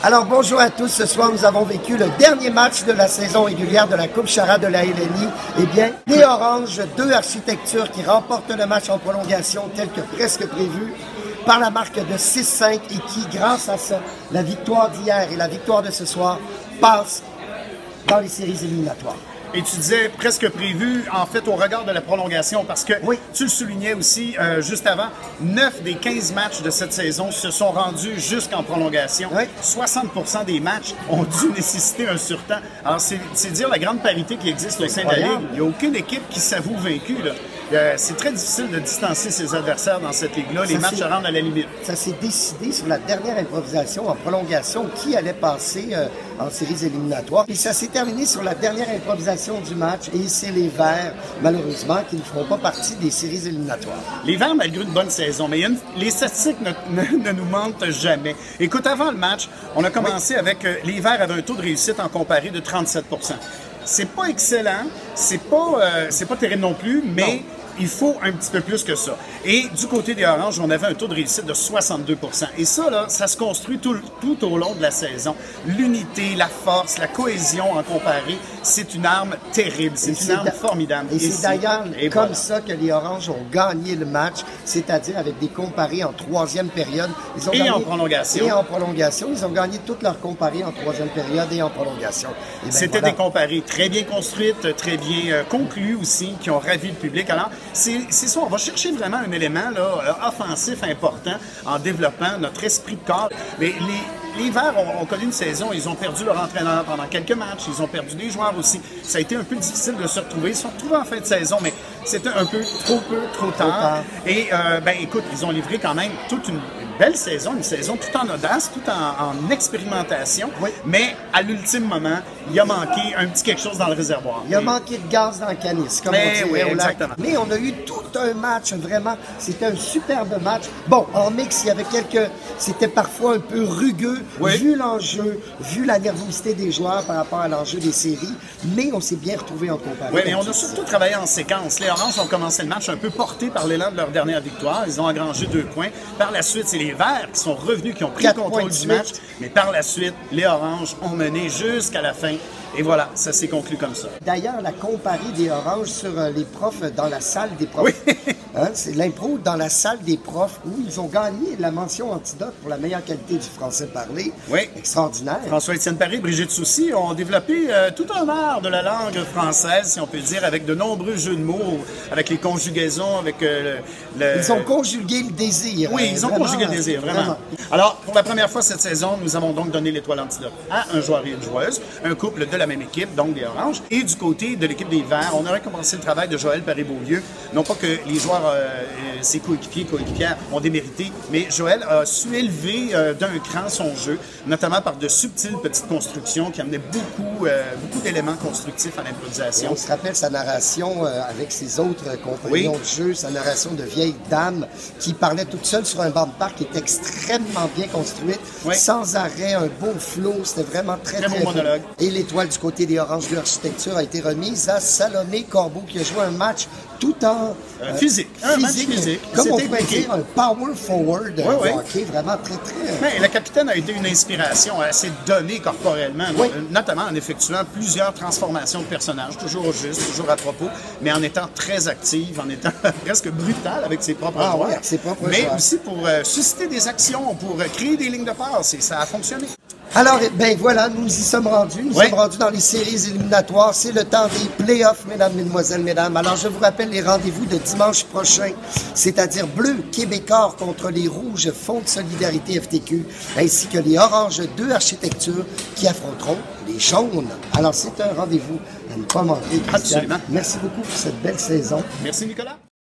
Alors bonjour à tous, ce soir nous avons vécu le dernier match de la saison régulière de la Coupe Chara de la LNI. Eh bien, les Oranges, 2 Architecture qui remportent le match en prolongation tel que presque prévu par la marque de 6-5 et qui, grâce à ça, la victoire d'hier et la victoire de ce soir, passent dans les séries éliminatoires. Et tu disais presque prévu, en fait, au regard de la prolongation, parce que tu le soulignais aussi juste avant, 9 des 15 matchs de cette saison se sont rendus jusqu'en prolongation. 60% des matchs ont dû nécessiter un surtemps. Alors, c'est dire la grande parité qui existe au sein de la Ligue. Il n'y a aucune équipe qui s'avoue vaincue, là. C'est très difficile de distancer ses adversaires dans cette ligue-là. Les matchs se rendent à la limite. Ça s'est décidé sur la dernière improvisation en prolongation qui allait passer en séries éliminatoires. Et ça s'est terminé sur la dernière improvisation du match. Et c'est les Verts, malheureusement, qui ne feront pas partie des séries éliminatoires. Les Verts, malgré une bonne saison, mais les statistiques ne nous mentent jamais. Écoute, avant le match, on a commencé avec les Verts avaient un taux de réussite en comparé de 37%. C'est pas excellent, c'est pas terrible non plus, mais il faut un petit peu plus que ça. Et du côté des Oranges, on avait un taux de réussite de 62%. Et ça, là, ça se construit tout au long de la saison. L'unité, la force, la cohésion en comparé, c'est une arme terrible. C'est une arme formidable. Et c'est d'ailleurs comme ça que les Oranges ont gagné le match, c'est-à-dire avec des comparés en troisième période. En prolongation. Et en prolongation. Ils ont gagné toutes leurs comparés en troisième période et en prolongation. C'était des comparés très bien construites, très bien conclues aussi, qui ont ravi le public. Alors, c'est ça, on va chercher vraiment un élément là, offensif important en développant notre esprit de corps. Mais les Verts ont connu une saison, ils ont perdu leur entraîneur pendant quelques matchs, ils ont perdu des joueurs aussi. Ça a été un peu difficile de se retrouver. Ils se sont retrouvés en fin de saison, mais c'était un peu trop tard. Et écoute, ils ont livré quand même toute une belle saison, une saison tout en audace, tout en expérimentation. Mais à l'ultime moment, il a manqué un petit quelque chose dans le réservoir. Il a manqué de gaz dans le canis, comme on dirait au lac. Mais on a eu tout un match, vraiment. C'était un superbe match. Bon, en mix, il y avait c'était parfois un peu rugueux, vu l'enjeu, vu la nervosité des joueurs par rapport à l'enjeu des séries, mais on s'est bien retrouvé en comparaison. Oui, mais on a surtout travaillé en séquence. Les Oranges ont commencé le match un peu portés par l'élan de leur dernière victoire. Ils ont engrangé 2 points. Par la suite, c'est les Verts qui sont revenus, qui ont pris le contrôle du match. Mais par la suite, les Oranges ont mené jusqu'à la fin. Et voilà, ça s'est conclu comme ça. D'ailleurs, la comparée des Oranges sur les profs dans la salle des profs. C'est l'impro dans la salle des profs où ils ont gagné la mention antidote pour la meilleure qualité du français parlé. Extraordinaire. François-Étienne Paré, Brigitte Soucy ont développé tout un art de la langue française, si on peut dire, avec de nombreux jeux de mots, avec les conjugaisons, avec Ils ont conjugué le désir. Oui, ils ont conjugué le désir, vraiment. Alors, pour la première fois cette saison, nous avons donc donné l'étoile antidote à un joueur et une joueuse, un couple de la même équipe, donc des Oranges. Et du côté de l'équipe des Verts, on a récompensé le travail de Joël Paré-Beaulieu. Non pas que les joueurs, ses coéquipières ont démérité, mais Joël a su élever d'un cran son jeu, notamment par de subtiles petites constructions qui amenaient beaucoup d'éléments constructifs à l'improvisation. On se rappelle sa narration avec ses autres compagnons de jeu, sa narration de vieille dame qui parlait toute seule sur un banc de parc qui est extrêmement bien construite, sans arrêt, un beau flow, c'était vraiment très bon monologue. Et l'étoile du côté des Oranges de l'Architecture a été remise à Salomé Corbeau qui a joué un match tout en physique. Un match physique. Comme on pourrait dire, un power forward hockey, vraiment très... La capitaine a été une inspiration. Elle s'est donnée corporellement, notamment en effectuant plusieurs transformations de personnages, toujours juste, toujours à propos, mais en étant très active, en étant presque brutale avec ses propres joueurs. Mais aussi pour susciter des actions, pour créer des lignes de passe, et ça a fonctionné. Alors, voilà, nous y sommes rendus. Nous sommes rendus dans les séries éliminatoires. C'est le temps des playoffs, mesdames, mesdemoiselles, mesdames. Alors, je vous rappelle les rendez-vous de dimanche prochain, c'est-à-dire Bleu Québécois contre les Rouges Fonds de solidarité FTQ, ainsi que les Oranges 2 Architecture qui affronteront les Jaunes. Alors, c'est un rendez-vous à ne pas manquer. Absolument. Merci beaucoup pour cette belle saison. Merci, Nicolas.